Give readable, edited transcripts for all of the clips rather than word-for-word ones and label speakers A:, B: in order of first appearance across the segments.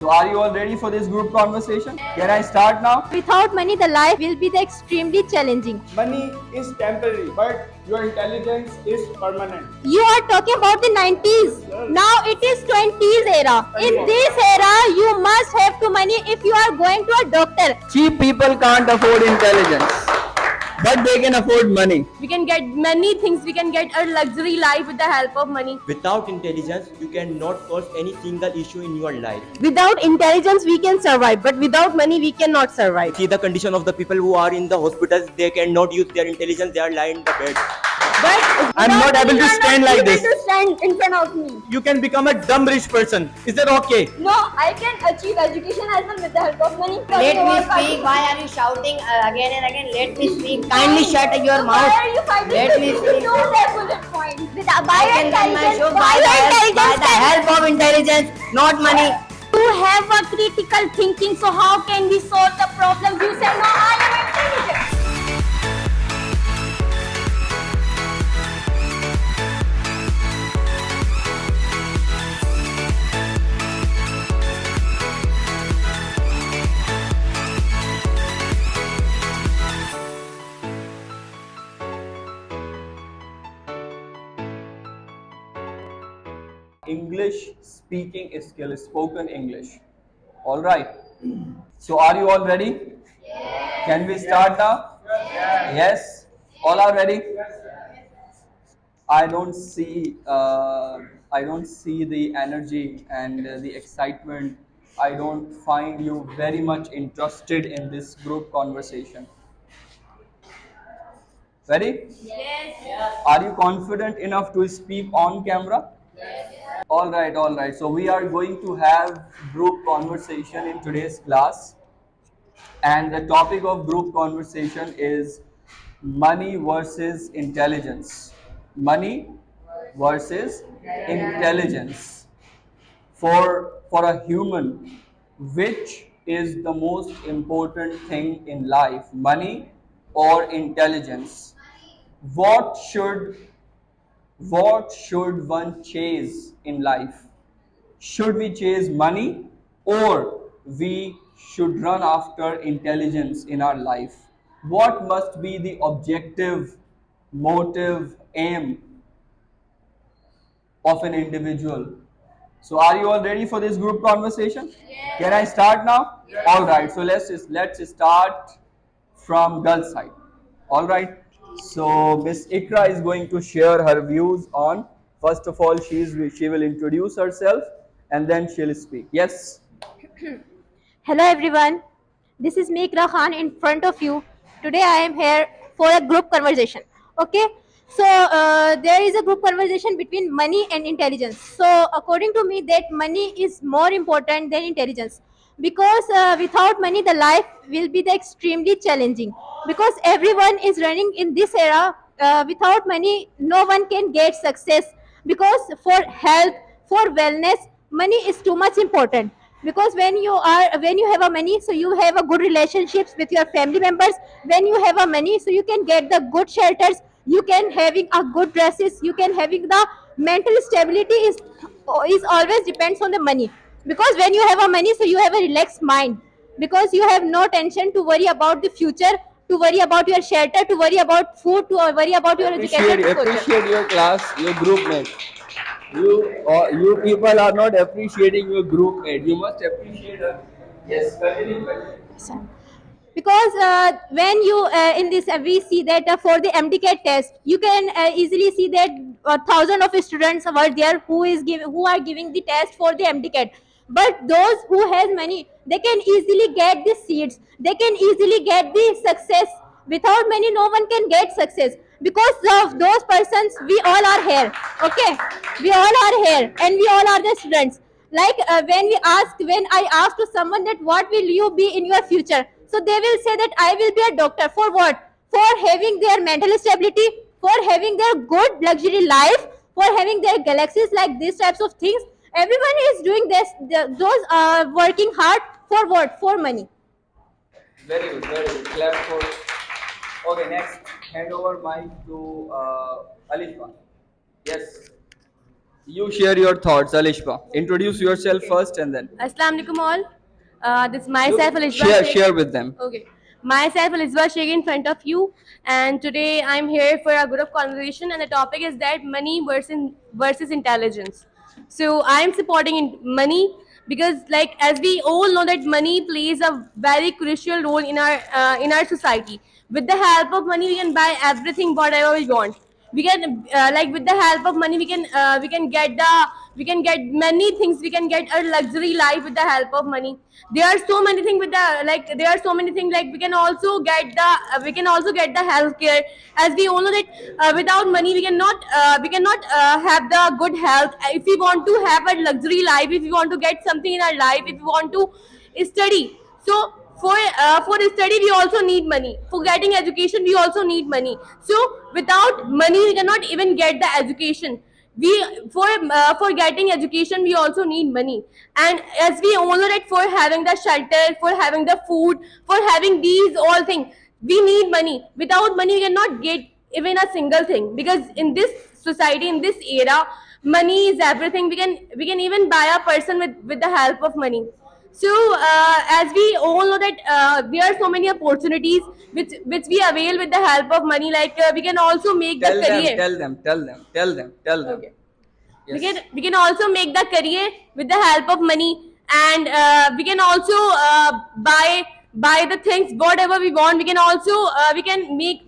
A: So are you all ready for this group conversation? Can I start now?
B: Without money, the life will be extremely challenging.
C: Money is temporary, but your intelligence is permanent.
B: You are talking about the 90s. Now it is 20s era. In this era, you must have to money if you are going to a doctor.
A: Cheap people can't afford intelligence, but they can afford money.
D: We can get many things. We can get a luxury life with the help of money.
E: Without intelligence, you cannot solve any single issue in your life.
D: Without intelligence, we can survive, but without money, we cannot survive.
E: See the condition of the people who are in the hospitals, they cannot use their intelligence, they are lying in the bed.
D: But
A: I'm not able to stand like this.
D: to stand in front of me.
A: You can become a dumb rich person. Is that okay?
D: No, I can achieve education as well with the help of money.
F: Let me speak. Why are you shouting again and again? Let me speak. Kindly shut your mouth.
D: Why are you fighting?
F: Let me speak.
D: You know that bullet point. With the
F: I can run my show by the help of intelligence, not money.
B: You have a critical thinking, so how can we solve the problems? You say, no, I am intelligent.
A: English speaking skill, spoken English. All right. So are you all ready? Yes. Can we start now? Yes. All are ready? I don't see the energy and the excitement. I don't find you very much interested in this group conversation. Ready? Yes. Are you confident enough to speak on camera? All right, all right. So we are going to have group conversation in today's class, and the topic of group conversation is money versus intelligence. Money versus intelligence. For a human, which is the most important thing in life, money or intelligence? What should what should one chase in life? Should we chase money, or we should run after intelligence in our life? What must be the objective, motive, aim of an individual? So are you all ready for this group conversation? Yes. Can I start now? Yes. All right. So let's start from girls' side. All right. So Miss Ikra is going to share her views on. First of all, she will introduce herself and then she'll speak. Yes.
B: Hello everyone, this is Meekra Khan in front of you. Today I am here for a group conversation. Okay, so there is a group conversation between money and intelligence. So according to me, that money is more important than intelligence, because without money the life will be extremely challenging, because everyone is running in this era. Without money no one can get success, because for health, for wellness, money is too much important. Because when you have a money, so you have a good relationships with your family members. When you have a money, so you can get the good shelters, you can having a good dresses, you can having the mental stability is always depends on the money. Because when you have a money, so you have a relaxed mind, because you have no tension to worry about the future, to worry about your shelter, to worry about food, to worry about your education.
A: Appreciate your class, your group mate. You people are not appreciating your group mate. You must appreciate her. Yes, continue.
B: Because when you in this we see that for the MDCAT test, you can easily see that thousands of students were there who are giving the test for the MDCAT. But those who has money, they can easily get the seats, they can easily get the success. Without money no one can get success. Because of those persons, we all are here. Okay, we all are here and we all are the students. Like when I ask to someone that what will you be in your future, so they will say that I will be a doctor. For what? For having their mental stability, for having their good luxury life, for having their galaxies, like these types of things. Everyone is doing those are working hard for what? For money.
A: Very good, very good. Clap for. Okay, next, hand over mic to Alishma. Yes. You share your thoughts, Alishba. Introduce yourself first and then
D: Assalamu alaikum all. This is myself Alizwa
A: share
D: Sheikh.
A: share with them.
D: Okay. Myself Alizwa Sheikh in front of you, and today I'm here for a group conversation, and the topic is that money versus intelligence. So I'm supporting money because, like, as we all know, that money plays a very crucial role in our society. With the help of money, we can buy everything, whatever we want. We can like, with the help of money, we can get many things. We can get a luxury life with the help of money. There are so many things with the, like, there are so many things, like, we can also get the healthcare. As we all know that without money we cannot have the good health. If we want to have a luxury life, if we want to get something in our life, if we want to study, so for study we also need money. For getting education we also need money. So without money we cannot even get the education. We for getting education we also need money. And as we all know that for having the shelter, for having the food, for having these all things, we need money. Without money we cannot get even a single thing, because in this society, in this era, money is everything. We can even buy a person with the help of money. So as we all know that there are so many opportunities which we avail with the help of money. Like we can also make the career.
A: Tell them.
D: Okay.
A: Yes.
D: We can also make the career with the help of money. And we can also buy the things whatever we want. We can also we can make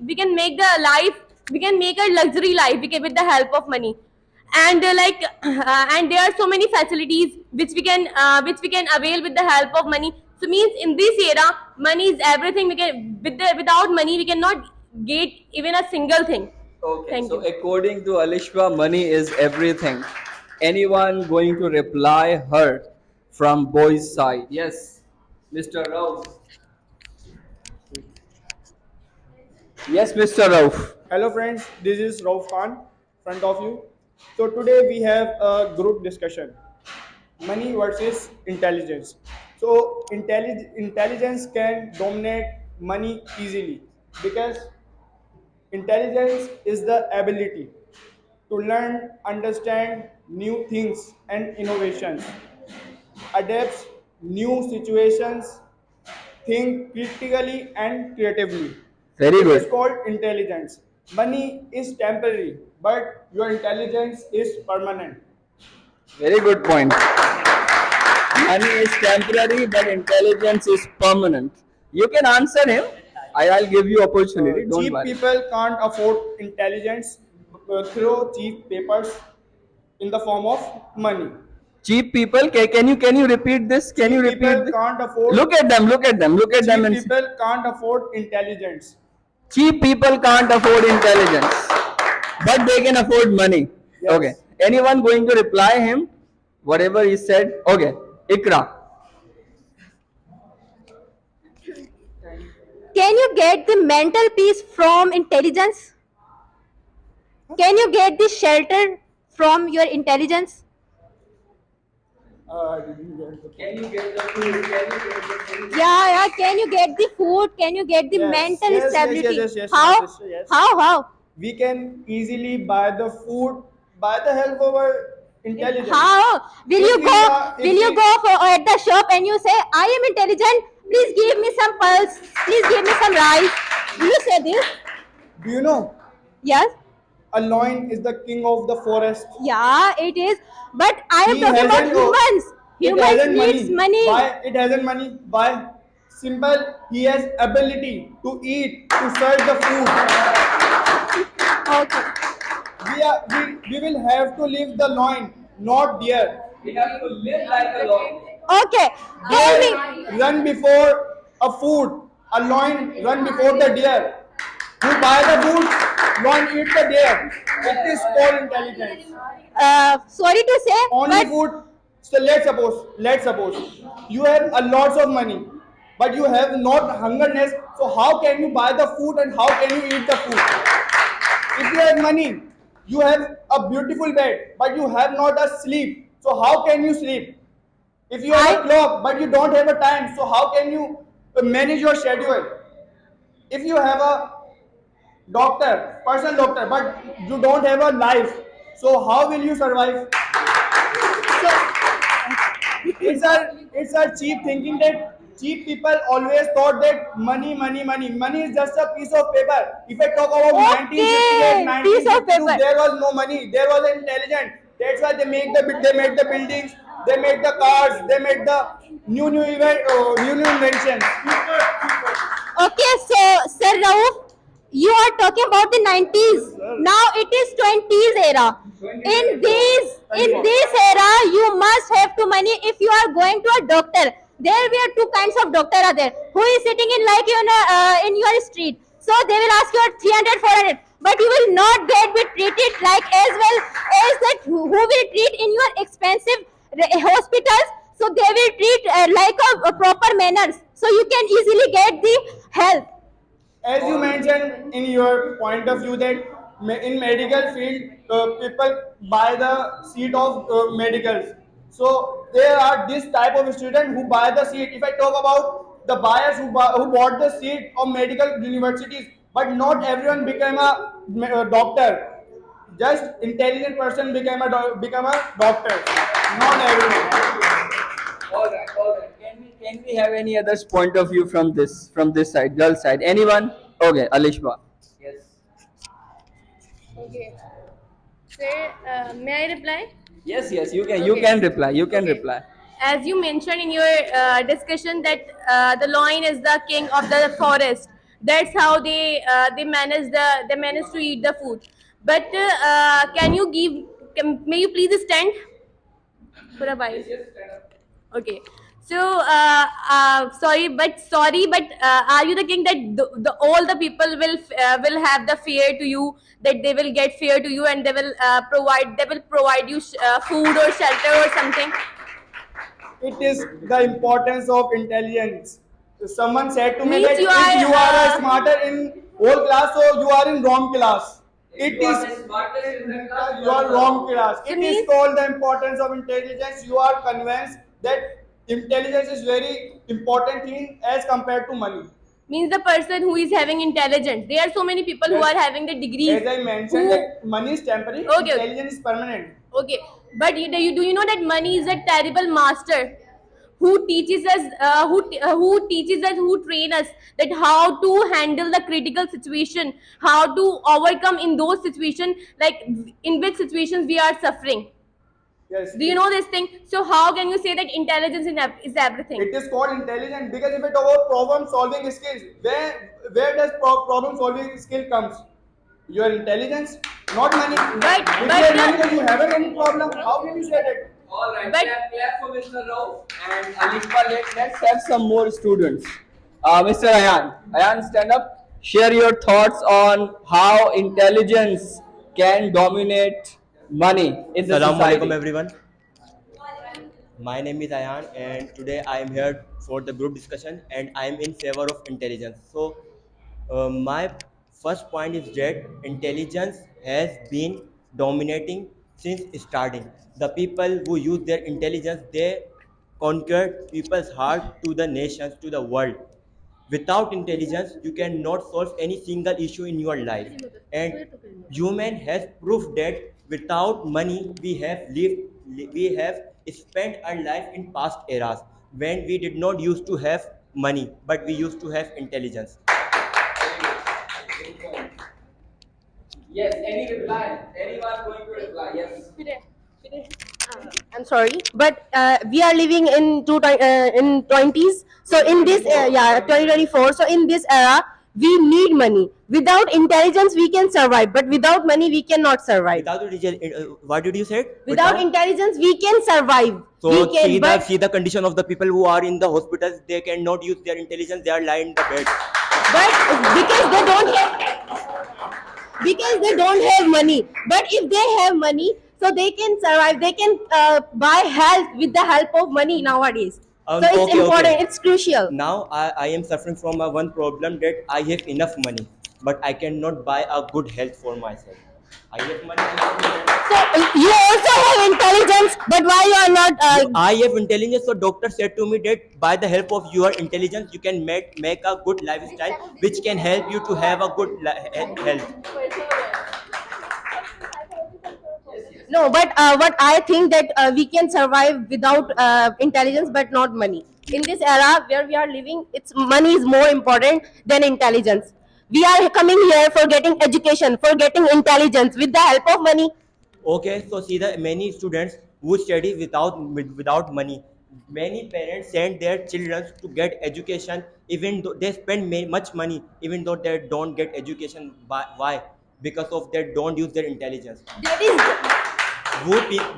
D: the life, we can make a luxury life with the help of money. And and there are so many facilities which we can avail with the help of money. So means in this era money is everything. We can without money we cannot get even a single thing.
A: Okay,
D: Thank
A: so
D: you.
A: according to Alishba, money is everything. Anyone going to reply her from boys' side? Yes, Mr. Rauf. Yes, Mr. Rauf.
C: Hello friends, this is Rauf Khan, front of you. So today we have a group discussion, money versus intelligence. So intelligence can dominate money easily because intelligence is the ability to learn, understand new things and innovations, adapt new situations, think critically and creatively.
A: Very
C: It is
A: good.
C: called intelligence. Money is temporary, but your intelligence is permanent.
A: Very good point. Money is temporary, but intelligence is permanent. You can answer him. I'll give you opportunity. Don't
C: Cheap
A: worry.
C: people can't afford intelligence through cheap papers in the form of money.
A: Cheap people. Can you repeat this? Can you
C: Cheap
A: repeat
C: people
A: this?
C: can't afford.
A: Look at them. Look at them. Look at them.
C: Cheap
A: And
C: people can't afford intelligence.
A: cheap people can't afford intelligence, but they can afford money.
C: Yes.
A: Okay. Anyone going to reply him? Whatever he said. Okay. Ikra.
B: Can you get the mental peace from intelligence? Can you get the shelter from your intelligence?
C: I didn't get the point.
A: Can you get the food? Can you get the food?
B: Yeah. Can you get the food? Can you get the
C: Yes,
B: mental
C: yes,
B: stability?
C: yes,
B: How?
C: yes, yes.
B: How?
C: We can easily buy the food by the help of our intelligence.
B: How? Will
C: If
B: you
C: we
B: go?
C: are- if
B: Will you
C: we-
B: go at the shop and you say, "I am intelligent. Please give me some pulse. Please give me some rice." Will you say this?
C: Do you know
B: Yes.
C: a lion is the king of the forest?
B: Yeah, it is. But I am
C: He
B: talking about
C: hasn't-
B: humans.
C: It
B: Humans
C: hasn't
B: needs money.
C: Why it hasn't money? Why? Simple. He has ability to eat, to search the food.
B: Okay.
C: We will have to leave the lion, not deer.
A: We have to live like a lion.
B: Okay. Tell me.
C: Run before a food. A lion run before the deer. You buy the food, lion eat the deer. It is called intelligence.
B: Sorry to say,
C: Only
B: but
C: food. So let's suppose you have a lots of money, but you have not hungerness. So how can you buy the food and how can you eat the food? If you have money, you have a beautiful bed, but you have not a sleep. So how can you sleep? If you have a clock, but you don't have a time, so how can you manage your schedule? If you have a doctor, personal doctor, but you don't have a life, so how will you survive? it's a cheap thinking that cheap people always thought that money is just a piece of paper. If I talk about
B: Okay,
C: 1958,
B: piece of
C: 1952,
B: paper.
C: there was no money. There was intelligent. That's why they made the buildings, they made the cars, they made the new inventions.
B: Okay, so Sir Rauf, you are talking about the 90s. Now it is 20s era. In this era, you must have to money if you are going to a doctor. There were two kinds of doctor are there. Who is sitting in like in your street. So they will ask you 300, 400. But you will not get be treated like as well as that who will treat in your expensive hospitals. So they will treat like a proper manners. So you can easily get the help.
C: As you mentioned in your point of view that in medical field people buy the seat of medicals, so there are this type of student who buy the seat. If I talk about the buyers who bought the seat of medical universities, but not everyone became a doctor. Just intelligent person become a doctor, not everyone.
A: All right, all right. Can we have any other point of view from this side, girl side? Anyone? Okay, Alishba. Yes.
D: Okay. Sir, may I reply?
A: Yes, yes. You can reply. You can
D: Okay.
A: reply.
D: As you mentioned in your discussion that the lion is the king of the forest. That's how they manage to eat the food. But may you please stand for a while? Okay. So sorry, but are you the king that all the people will have the fear to you, that they will get fear to you, and they will provide you food or shelter or something?
C: It is the importance of intelligence. Someone said to me
D: Means
C: that
D: you
C: if you are
D: are,
C: smarter in whole class, so you are in wrong class. It is you are wrong class.
D: So
C: It
D: means-
C: is called the importance of intelligence. You are convinced that intelligence is very important thing as compared to money.
D: means the person who is having intelligence. There are so many people who
C: Yes.
D: are having the degrees.
C: As I mentioned,
D: who-
C: that money is temporary,
D: Okay.
C: intelligence is permanent.
D: Okay, but do you know that money is a terrible master who teaches us, who train us that how to handle the critical situation, how to overcome in those situations, like in which situations we are suffering.
C: Yes.
D: Do you know this thing? So how can you say that intelligence is everything?
C: It is called intelligent because if we talk about problem solving skills, where does problem solving skill comes? Your intelligence, not money.
D: But-
C: if
D: but-
C: you have money, then you haven't any problem. How can you say that?
A: All right.
D: But-
A: clap for Mr. Rao and Alishba. Let's have some more students. Mr. Ayan. Ayan, stand up. Share your thoughts on how intelligence can dominate money in the
E: Assalamu
A: society.
E: alaikum everyone. My name is Ayan and today I am here for the group discussion and I am in favor of intelligence. So my first point is that intelligence has been dominating since starting. The people who use their intelligence, they conquered people's heart to the nations, to the world. Without intelligence you cannot solve any single issue in your life, and human has proved that without money we have spent our life in past eras when we did not used to have money but we used to have intelligence.
A: Yes. Any reply? Anyone going to reply? Yes.
G: I'm sorry, but we are living in in 20s. So in this 2024. So in this era, we need money. Without intelligence, we can survive, but without money, we cannot survive.
E: What did you say?
G: Without intelligence, we can survive.
E: So
G: we can,
E: see the condition of the people who are in the hospitals. They cannot use their intelligence. They are lying in the bed.
G: but because they don't have money. But if they have money, so they can survive. They can buy health with the help of money nowadays. So it's
E: Okay,
G: important.
E: okay.
G: It's crucial.
E: Now I am suffering from one problem that I have enough money, but I cannot buy a good health for myself. I have money.
G: So you also have intelligence, but why you are not?
E: I have intelligence. So doctor said to me that by the help of your intelligence, you can make a good lifestyle, which can help you to have a good health.
G: No, but what I think that we can survive without intelligence, but not money. In this era where we are living, it's money is more important than intelligence. We are coming here for getting education, for getting intelligence with the help of money.
E: Okay, so see the many students who study without money. Many parents send their children to get education, even though they spend much money, even though they don't get education. Why? Because of they don't use their intelligence.
G: That is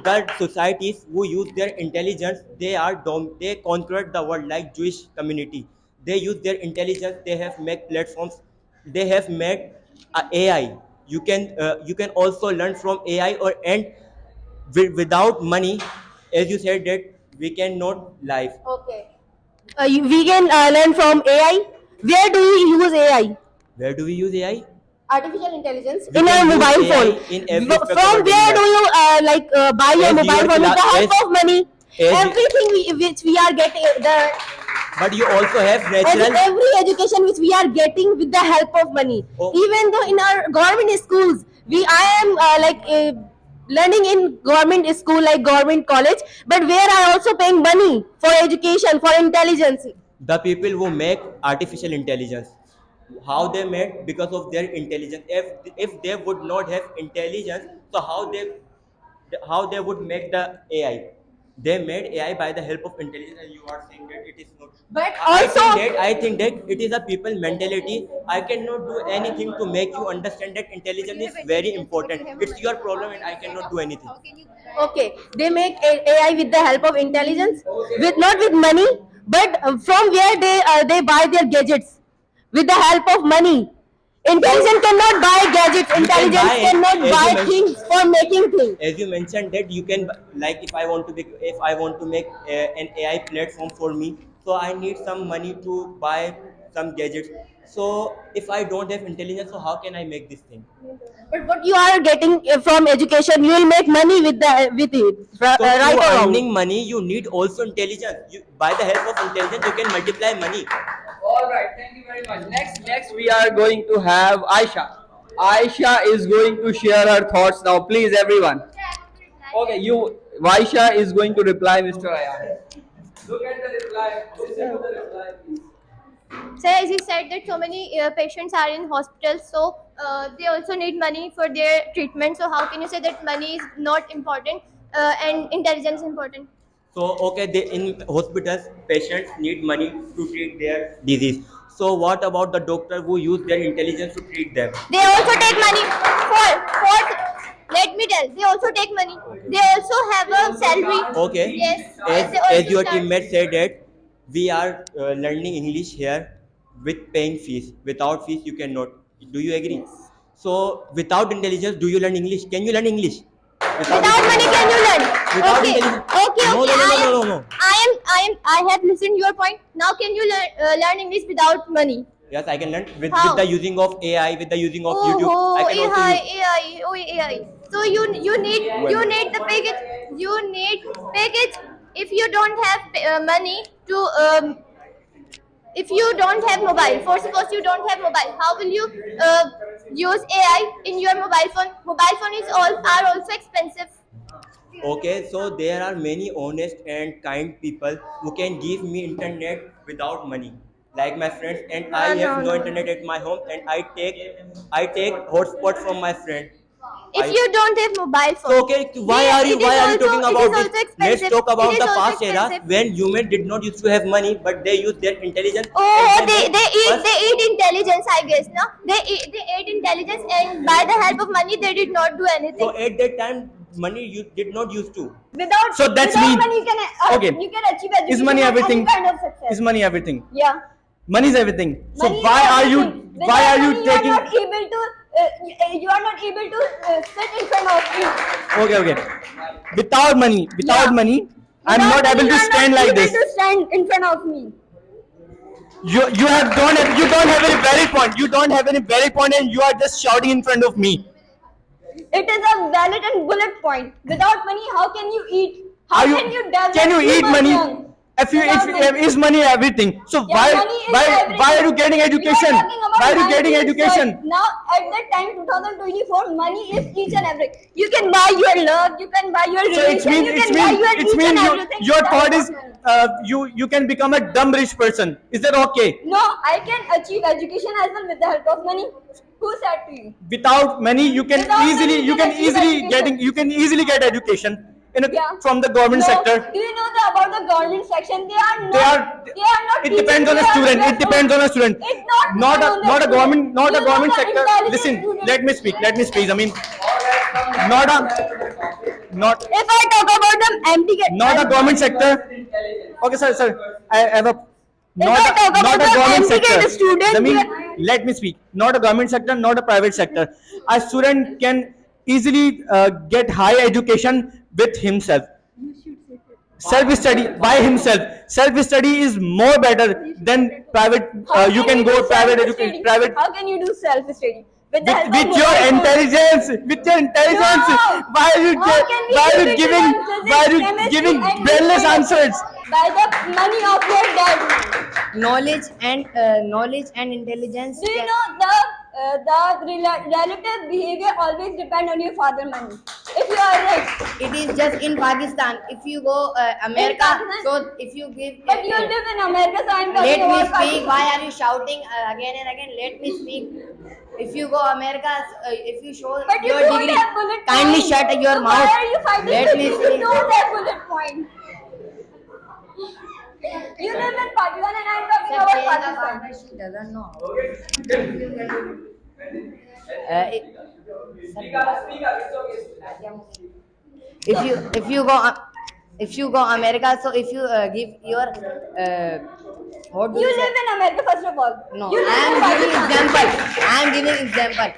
E: The societies who use their intelligence, they conquered the world like Jewish community. They use their intelligence. They have made platforms. They have made AI. You can also learn from AI and without money, as you said that we cannot live.
G: okay. We can learn from AI. Where do we use AI?
E: Where do we use AI?
G: Artificial intelligence
E: We
G: in our
E: can use
G: mobile
E: AI
G: phone.
E: in every aspect of
G: From
E: our daily
G: where do
E: life.
G: you buy your
E: As
G: mobile
E: your
G: phone with the help
E: as-
G: of money?
E: as-
G: Everything which we are getting,
E: But you also have natural.
G: every education which we are getting with the help of money.
E: Oh.
G: Even though in our government schools, I am learning in government school like government college, but where are also paying money for education, for intelligence.
E: The people who make artificial intelligence, how they made? Because of their intelligence. If they would not have intelligence, so how they would make the AI? They made AI by the help of intelligence, and you are saying that it is not.
G: But
E: I think that it is a people mentality. I cannot do anything to make you understand that intelligence is very important. It's your problem, and I cannot do anything.
G: Okay, they make AI with the help of intelligence, with not with money, but from where they buy their gadgets with the help of money. Intelligence cannot buy gadgets.
E: You can
G: Intelligence
E: buy,
G: cannot
E: as
G: buy
E: you mentioned-
G: things for making things.
E: As you mentioned that you can, like, if I want to make an AI platform for me, so I need some money to buy some gadgets. So if I don't have intelligence, so how can I make this thing?
G: But what you are getting from education, you will make money with it.
E: So
G: Right
E: to
G: or wrong?
E: earning money, you need also intelligence. By the help of intelligence, you can multiply money.
A: All right, thank you very much. Next we are going to have Aisha. Aisha is going to share her thoughts now. Please, everyone. Okay, Aisha is going to reply, Mr. Ayan. Look at the reply. Listen to the reply, please.
B: So as you said that so many patients are in hospitals, so they also need money for their treatment. So how can you say that money is not important and intelligence is important?
E: So okay, in hospitals, patients need money to treat their disease. So what about the doctor who use their intelligence to treat them?
B: They also take money for let me tell. They also take money. They also have a salary.
E: Okay.
B: Yes.
E: As,
B: they also
E: as your
B: start-
E: teammate said that we are learning English here with paying fees. Without fees, you cannot. Do you agree? So without intelligence, do you learn English? Can you learn English?
B: Without money, can you learn?
E: Without
B: Okay.
E: intelligence-
B: Okay.
E: No,
B: Okay.
E: no, no, no, no, no.
B: I have listened your point. Now, can you learn English without money?
E: Yes, I can learn with
B: How?
E: the using of AI, with the using of
B: Oh,
E: YouTube. I can also
B: AI,
E: use.
B: AI, oh AI. So you need the package. You need package. If you don't have money to if you don't have mobile, for suppose you don't have mobile, how will you use AI in your mobile phone? Mobile phone are also expensive.
E: Okay, so there are many honest and kind people who can give me internet without money, like my friends, and I have no internet at my home, and I take hotspot from my friend.
B: If you don't have mobile phone,
E: So okay, why
B: they-
E: are you
B: it is
E: talking
B: also-
E: about
B: it is
E: this?
B: also
E: Let's
B: expensive.
E: talk about
B: It is
E: the
B: also
E: past era
B: expensive.
E: when humans did not used to have money, but they used their intelligence.
B: Oh,
E: and
B: they
E: made
B: eat
E: first-
B: they eat intelligence, I guess. No, they ate intelligence, and by the help of money, they did not do
E: So
B: anything.
E: at that time, money you did not used to.
B: Without
C: So that's
B: without
C: mean-
B: money, you can
C: Okay.
B: you can achieve education.
C: Is money
B: and
C: everything?
B: Any kind of success.
C: Is money everything?
B: Yeah.
C: Money is everything. So
B: Money is
C: why are you
B: everything.
C: why
B: Without
C: are you
B: money,
C: taking?
B: You are not able to. You are not able to sit in front of me.
C: Okay. Without money,
B: Yeah.
C: I'm
B: Without
C: not able
B: money,
C: to
B: you are
C: stand
B: not
C: like
B: able
C: this.
B: to stand in front of me.
C: You don't have any valid point. You don't have any valid point, and you are just shouting in front of me.
B: It is a valid and bullet point. Without money, how can you eat? How
C: Are you-
B: can you develop?
C: can you eat
B: human
C: money?
B: young?
C: if is money everything, so
B: Yeah, money is everything.
C: why are you getting education?
B: We are talking about
C: Why are you getting
B: 19th
C: education?
B: century. Now, at that time, 2024, money is each and every. You can buy your love, you can buy your
C: So
B: religion, you can buy your each and everything.
C: your
B: That
C: thought is
B: what money.
C: you can become a dumb rich person. Is that okay?
B: No, I can achieve education as well with the help of money. Who said to you?
C: Without money, you can
B: Without money,
C: easily
B: you can achieve education.
C: you can easily get education
B: Yeah.
C: from the government
B: No.
C: sector.
B: Do you know about the government section? They are not.
C: They are
B: not.
C: it depends on a student. It depends on a student.
B: It's not.
C: Not a
B: depend on the
C: government
B: student.
C: not a
B: You know
C: government
B: the
C: sector.
B: intelligent
C: Listen,
B: student.
C: let me speak. Let me speak. I mean, not a not
B: If I talk about the empty
C: not a government sector. Okay, sir. I have a
B: If I talk about the educated student,
C: I mean, let me speak. Not a government sector, not a private sector. A student can easily get high education with himself. Self-study by himself. Self-study is more better than private. You can go private education. Private
B: How can you do self-study? With, the help of
C: with your
B: mobile phone?
C: intelligence. With your intelligence.
B: No.
C: Why are you
B: How can we
C: why are
B: do
C: you
B: it
C: giving
B: without physics,
C: why are you
B: chemistry,
C: giving
B: and
C: brainless
B: nutrition?
C: answers?
B: By the money of your dad.
F: Knowledge and intelligence.
B: Do you know the relative behavior always depend on your father money. If you are rich,
F: It is just in Pakistan. If you go America,
B: Pakistan?
F: so if you give.
B: but you live in America, so I'm talking
F: Let me
B: about
F: speak.
B: Pakistan.
F: Why are you shouting again and again? Let me speak. If you go America, if you show
B: But you
F: your
B: don't
F: degree,
B: have bullet
F: kindly
B: point.
F: shut your
B: So
F: mouth.
B: Why are you fighting
F: Let
B: with
F: me
B: me?
F: speak.
B: You don't have bullet point. You live in Pakistan and I'm talking about Pakistan.
F: She doesn't know. If you go America, so if you give your what do
B: You
F: you say?
B: live in America first of all.
F: No,
B: You live
F: I
B: in
F: am giving
B: Pakistan.
F: example. I am giving example.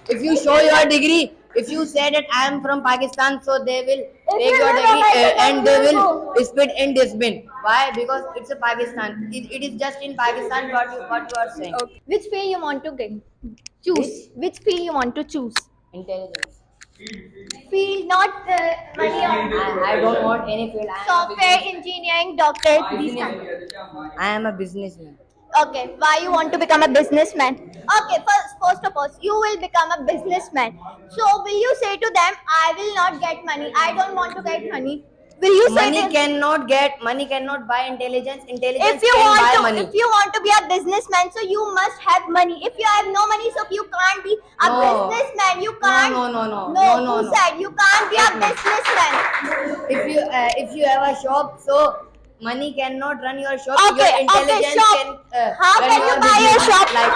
F: If you show your degree, if you say that I am from Pakistan, so they will take
B: you
F: your
B: live
F: degree
B: America,
F: and they
B: then you
F: will spit in this bin. Why? Because it's a Pakistan. It is just in Pakistan what you are saying.
B: Which field you want to get? Choose. Which field you want to choose?
F: Intelligence.
B: Field, not money.
F: I don't want any field.
B: Software engineering, doctorate, these kind.
F: I am a businessman.
B: Okay, why you want to become a businessman? Okay, first of all, you will become a businessman. So will you say to them, I will not get money. I don't want to get money. Will you say
F: Money
B: that
F: money cannot buy intelligence. Intelligence
B: if you
F: can
B: want
F: buy
B: to
F: money.
B: if you want to be a businessman, so you must have money. If you have no money, so you can't be a
F: No.
B: businessman. You can't.
F: No.
B: Who said you can't be a businessman?
F: If you have a shop, so money cannot run your shop.
B: Okay,
F: Your intelligence
B: shop.
F: can.
B: How
F: run
B: can you
F: your
B: buy your
F: business.
B: shop?
F: Like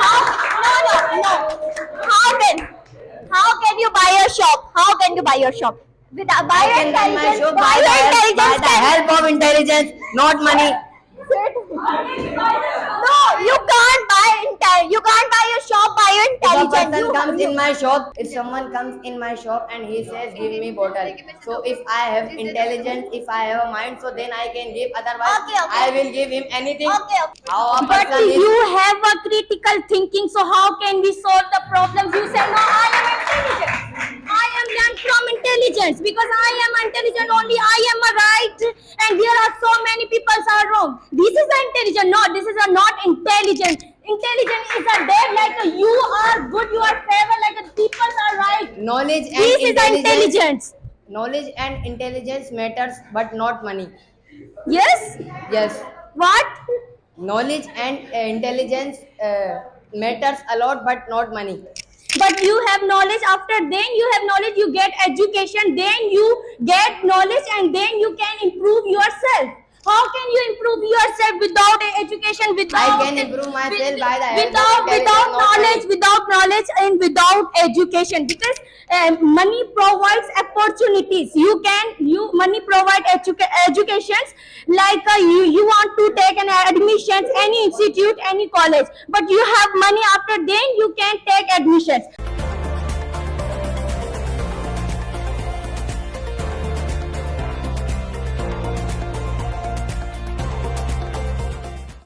B: How can you buy your shop? How can you buy your shop? Without buy
F: I
B: your
F: can run my
B: intelligence.
F: shop
B: Buy your intelligence.
F: by the help of intelligence, not money.
B: No, you can't buy You can't buy your shop by your
F: If a
B: intelligence.
F: person comes
B: You-
F: in my shop, if someone comes in my shop and he says, "Give me bottle," so if I have intelligence, if I have a mind, so then I can give. Otherwise,
B: Okay.
F: I will give him anything.
B: Okay.
F: How a
H: But
F: person is.
H: you have a critical thinking, so how can we solve the problems? You say, no, I am intelligent. I am learned from intelligence because I am intelligent only. I am a right, and there are so many people are wrong. This is intelligent. No, this is a not intelligent. Intelligent is a dead like a, you are good, you are favor like a people are right.
F: Knowledge and
H: This is intelligence.
F: Knowledge and intelligence matters, but not money.
H: Yes.
F: Yes,
H: What?
F: knowledge and intelligence matters a lot, but not money.
H: But you have knowledge, after then you have knowledge, you get education, then you get knowledge, and then you can improve yourself. How can you improve yourself without education, without
F: I can improve myself by the help of
H: without
F: intelligence, not
H: knowledge,
F: money.
H: without knowledge, and without education, because money provides opportunities. Money provide educations, like you want to take an admissions any institute, any college, but you have money, after then you can take admissions.